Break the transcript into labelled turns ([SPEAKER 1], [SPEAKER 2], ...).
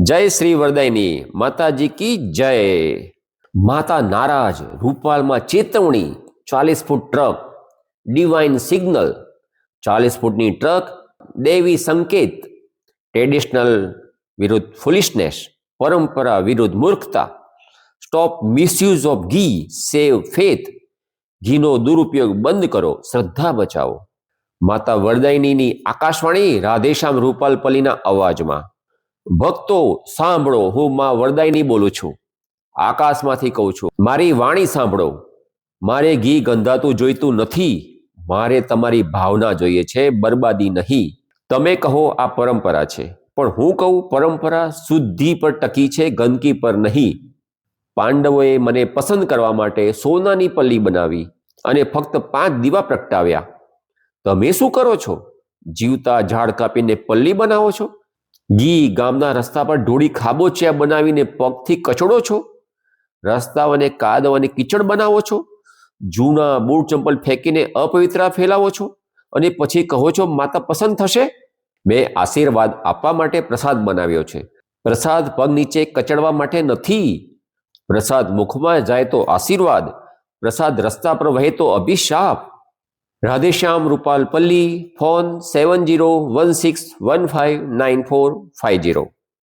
[SPEAKER 1] જય શ્રી વરદાયની માતાજી કી જય। માતા નારાજ, રૂપાલમાં ચેતવણી, 40 ફૂટ ટ્રક, ડિવાઇન સિગ્નલ, 40 ફૂટની ટ્રક, દેવી સંકેત, ટ્રેડિશનલ વિરુદ્ધ ફુલિશનેસ, પરંપરા વિરુદ્ધ મૂર્ખતા, સ્ટોપ મિસયુઝ ઓફ ઘી, સેવ ફેથ, ઘીનો દુરુપયોગ બંધ કરો, શ્રદ્ધા બચાવો। માતા વરદાયનીની આકાશવાણી રાધેશ્યામ રૂપાલપલ્લીના અવાજમાં। ભક્તો સાંભળો, હું માં વરદાયની બોલું છું, આકાશમાંથી કહું છું, મારી વાણી સાંભળો। મારે ઘી ગંધાતું જોઈતું નથી, મારે તમારી ભાવના જોઈએ છે, બરબાદી નહીં। તમે કહો આ પરંપરા છે, પણ હું કહું પરંપરા શુદ્ધિ પર ટકી છે, ગંદકી પર નહીં। પાંડવોએ મને પસંદ કરવા માટે સોનાની પલ્લી બનાવી અને ફક્ત 5 દીવા પ્રગટાવ્યા। તમે શું કરો છો? જીવતા ઝાડ કાપીને પલ્લી બનાવો છો? ઘી ગામના રસ્તા પર ઢોળી ખાબોચિયા બનાવીને પગથી કચડો છો? રસ્તાઓને કાદવ અને કીચડ બનાવો છો? જૂના બૂટ ચંપલ ફેંકીને અપવિત્રતા ફેલાવો છો અને પછી કહો છો માતા પસંદ થશે? મેં આશીર્વાદ આપવા માટે પ્રસાદ બનાવ્યો છે। પ્રસાદ પગ નીચે કચડવા માટે નથી। પ્રસાદ મુખમાં જાય તો આશીર્વાદ, પ્રસાદ રસ્તા પર વહે તો અભિશાપ। રાધેશ્યામ રૂપાલપલ્લી, ફોન 7016159450।